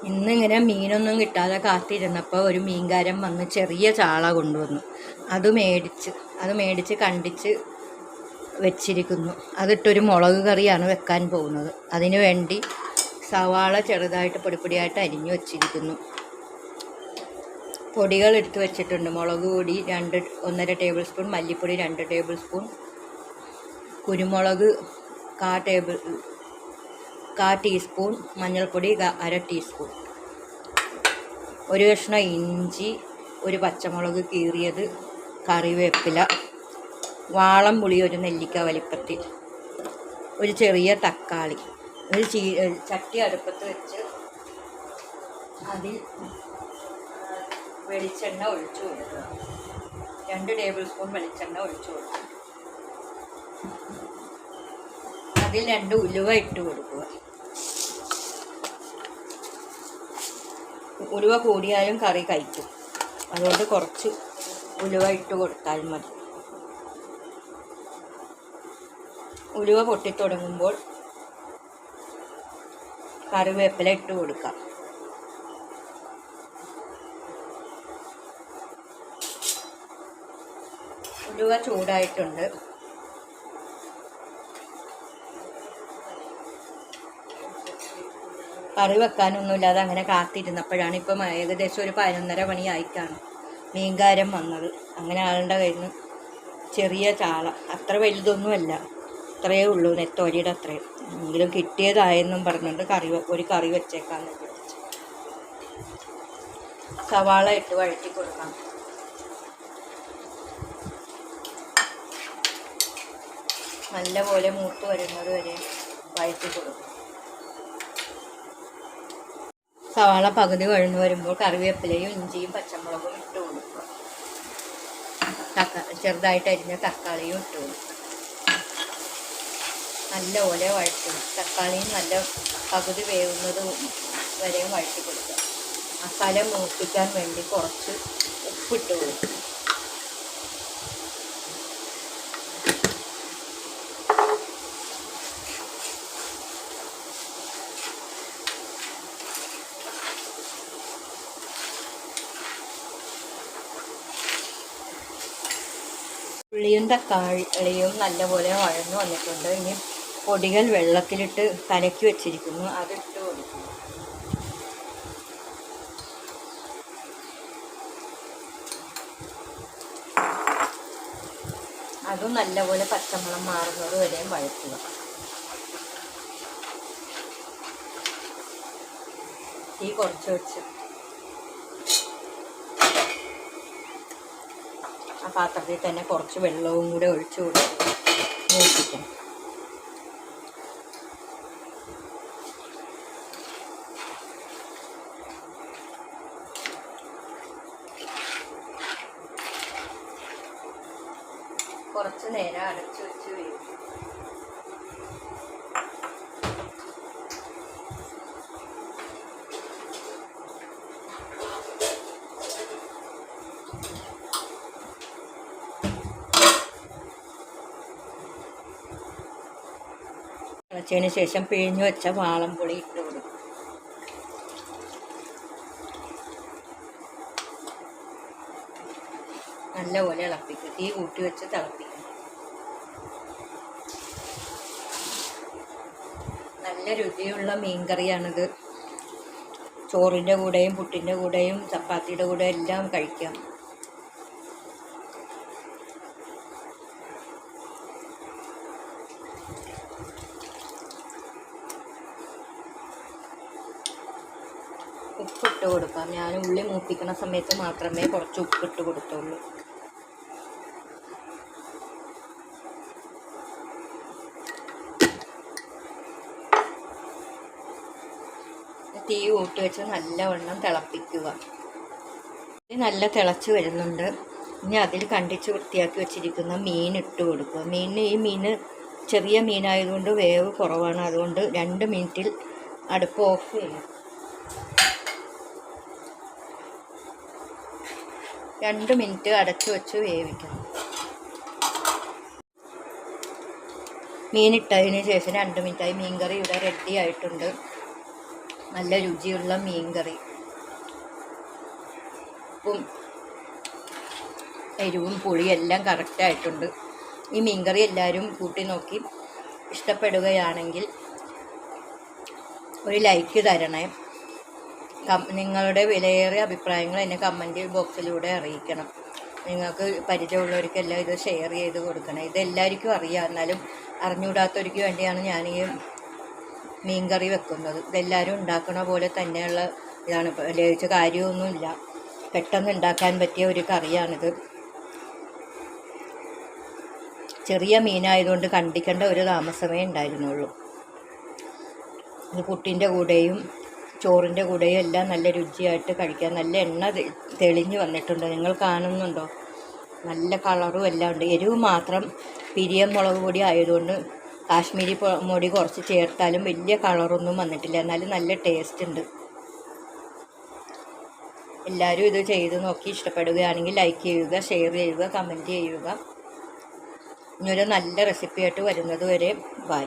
ഇന്നിങ്ങനെ മീനൊന്നും കിട്ടാതെ കാത്തിരുന്നപ്പോൾ ഒരു മീൻകാരൻ വന്ന് ചെറിയ ചാള കൊണ്ടുവന്നു. അത് മേടിച്ച് കണ്ടിച്ച് വെച്ചിരിക്കുന്നു. അതിട്ടൊരു മുളക് കറിയാണ് വെക്കാൻ പോകുന്നത്. അതിനു വേണ്ടി സവാള ചെറുതായിട്ട് പൊടിപ്പൊടിയായിട്ട് അരിഞ്ഞു വച്ചിരിക്കുന്നു. പൊടികൾ എടുത്ത് വെച്ചിട്ടുണ്ട്. മുളക് പൊടി 1.5 ടേബിൾ സ്പൂൺ, മല്ലിപ്പൊടി 2 ടേബിൾ സ്പൂൺ, കുരുമുളക് 1/4 ടീസ്പൂൺ, മഞ്ഞൾപ്പൊടി 1/2 ടീസ്പൂൺ, ഒരു കഷ്ണം ഇഞ്ചി, ഒരു പച്ചമുളക് കീറിയത്, കറിവേപ്പില, വാളം പുളി ഒരു നെല്ലിക്ക വലിപ്പത്തിൽ, ഒരു ചെറിയ തക്കാളി. ഒരു ചട്ടി അടുപ്പത്ത് വെച്ച് അതിൽ വെളിച്ചെണ്ണ ഒഴിച്ചു കൊടുക്കുക. 2 ടേബിൾ സ്പൂൺ വെളിച്ചെണ്ണ ഒഴിച്ചു കൊടുക്കുക. അതിൽ 2 ഉലുവ ഇട്ട് കൊടുക്കുക. ഉലുവ കൂടിയാലും കറി കഴിക്കും, അതുകൊണ്ട് കുറച്ച് ഉലുവ ഇട്ട് കൊടുത്താൽ മതി. ഉലുവ പൊട്ടിത്തുടങ്ങുമ്പോൾ കറിവേപ്പില ഇട്ട് കൊടുക്കാം. ഉലുവ ചൂടായിട്ടുണ്ട്. കറി വെക്കാനൊന്നുമില്ലാതെ അങ്ങനെ കാത്തിരുന്നപ്പോഴാണ് ഇപ്പം ഏകദേശം ഒരു 11:30 മണിയായിട്ടാണ് മീൻകാരൻ വന്നത്. അങ്ങനെ ആളുടെ കയ്യിൽ നിന്ന് ചെറിയ ചാള, അത്ര വലുതൊന്നുമല്ല, അത്രയേ ഉള്ളൂ, നെത്തോലിയുടെ അത്രയും എങ്കിലും കിട്ടിയതായെന്നും പറഞ്ഞുകൊണ്ട് ഒരു കറി വെച്ചേക്കാന്ന് വിചാരിച്ചു. സവാള ഇട്ട് വഴറ്റി കൊടുക്കാം. നല്ലപോലെ മൂത്ത് വരുന്നത് വരെ വഴറ്റി കൊടുക്കും. സവാള പകുതി വഴന്നു വരുമ്പോൾ കറിവേപ്പിലയും ഇഞ്ചിയും പച്ചമുളകും ഇട്ട് കൊടുക്കുക. ചെറുതായിട്ട് അരിഞ്ഞ തക്കാളിയും ഇട്ട് കൊടുക്കുക. നല്ലപോലെ വഴറ്റുക. തക്കാളിയും നല്ല പകുതി വേവുന്നത് വരെയും വഴറ്റി കൊടുക്കുക. മസാല മൂപ്പിക്കാൻ വേണ്ടി കുറച്ച് ഉപ്പിട്ട് കൊടുക്കുക. ഉള്ളിയും തക്കാളിയും നല്ലപോലെ വഴന്നു വന്നിട്ടുണ്ട്. ഇനി പൊടികൾ വെള്ളത്തിലിട്ട് കലക്കി വെച്ചിരിക്കുന്നു, അതിട്ട് കൊടുക്കും. അതും നല്ലപോലെ പച്ചമണം മാറുന്നത് വരെയും വഴറ്റുക. തീ കുറച്ച് വെച്ച് ആ പാത്രത്തിൽ തന്നെ കുറച്ച് വെള്ളവും കൂടെ ഒഴിച്ചു കൊടുത്ത് മൂപ്പിക്കണം. കുറച്ച് നേരം അടച്ചു വെച്ച് വേവിക്കും. തിളച്ചതിന് ശേഷം പിഴിഞ്ഞു വെച്ച വാളംപുളി ഇട്ട് കൊടുക്കും. നല്ലപോലെ ഇളപ്പിക്കും. തീ കൂട്ടി വെച്ച് തിളപ്പിക്കും. നല്ല രുചിയുള്ള മീൻകറിയാണിത്. ചോറിൻ്റെ കൂടെയും പുട്ടിൻ്റെ കൂടെയും ചപ്പാത്തിയുടെ കൂടെ എല്ലാം കഴിക്കാം. ഉപ്പിട്ട് കൊടുക്കാം. ഞാൻ ഉള്ളി മൂപ്പിക്കുന്ന സമയത്ത് മാത്രമേ കുറച്ച് ഉപ്പിട്ട് കൊടുത്തുള്ളൂ. തീ കൂട്ടി വെച്ച് നല്ലവണ്ണം തിളപ്പിക്കുക. നല്ല തിളച്ച് വരുന്നുണ്ട്. ഇനി അതിൽ കണ്ടിച്ച് വൃത്തിയാക്കി വെച്ചിരിക്കുന്ന മീൻ ഇട്ട് കൊടുക്കുക. ഈ മീൻ ചെറിയ മീനായതുകൊണ്ട് വേവ് കുറവാണ്, അതുകൊണ്ട് 2 മിനിറ്റിൽ അടുപ്പ് ഓഫ് ചെയ്യും. 2 മിനിറ്റ് അടച്ചു വെച്ച് വേവിക്കണം. മീനിട്ടതിന് ശേഷം 2 മിനിറ്റായി. മീൻകറി ഇവിടെ റെഡി ആയിട്ടുണ്ട്. നല്ല രുചിയുള്ള മീൻ കറി. ഉപ്പും എരിവും പുളിയും എല്ലാം കറക്റ്റായിട്ടുണ്ട്. ഈ മീൻ കറി എല്ലാവരും കൂട്ടി നോക്കി ഇഷ്ടപ്പെടുകയാണെങ്കിൽ ഒരു ലൈക്ക് തരണേ. നിങ്ങളുടെ വിലയേറിയ അഭിപ്രായങ്ങൾ എന്നെ കമൻറ്റ് ബോക്സിലൂടെ അറിയിക്കണം. നിങ്ങൾക്ക് പരിചയമുള്ളവർക്കെല്ലാം ഇത് ഷെയർ ചെയ്ത് കൊടുക്കണം. ഇതെല്ലാവർക്കും അറിയാം, എന്നാലും അറിഞ്ഞുകൂടാത്തവർക്ക് വേണ്ടിയാണ് ഞാൻ ഈ മീൻ കറി വെക്കുന്നത്. ഇതെല്ലാവരും ഉണ്ടാക്കണ പോലെ തന്നെയുള്ള ഇതാണ്. പ്രത്യേകിച്ച് കാര്യമൊന്നുമില്ല, പെട്ടെന്ന് ഉണ്ടാക്കാൻ പറ്റിയ ഒരു കറിയാണിത്. ചെറിയ മീനായതുകൊണ്ട് കണ്ടിക്കേണ്ട ഒരു താമസമേ ഉണ്ടായിരുന്നുള്ളൂ. ഇത് പുട്ടിൻ്റെ കൂടെയും ചോറിൻ്റെ കൂടെയും എല്ലാം നല്ല രുചിയായിട്ട് കഴിക്കാൻ. നല്ല എണ്ണ തെളിഞ്ഞ് വന്നിട്ടുണ്ട്, നിങ്ങൾ കാണുന്നുണ്ടോ? നല്ല കളറും എല്ലാം ഉണ്ട്. എരിവ് മാത്രം പിരിയം മുളക് പൊടി ആയതുകൊണ്ട് കാശ്മീരി പൊടി കുറച്ച് ചേർത്താലും വലിയ കളറൊന്നും വന്നിട്ടില്ല, എന്നാലും നല്ല ടേസ്റ്റ് ഉണ്ട്. എല്ലാവരും ഇത് ചെയ്ത് നോക്കി ഇഷ്ടപ്പെടുകയാണെങ്കിൽ ലൈക്ക് ചെയ്യുക, ഷെയർ ചെയ്യുക, കമൻറ്റ് ചെയ്യുക. ഇനിയൊരു നല്ല റെസിപ്പിയായിട്ട് വരുന്നത് വരെ ബൈ.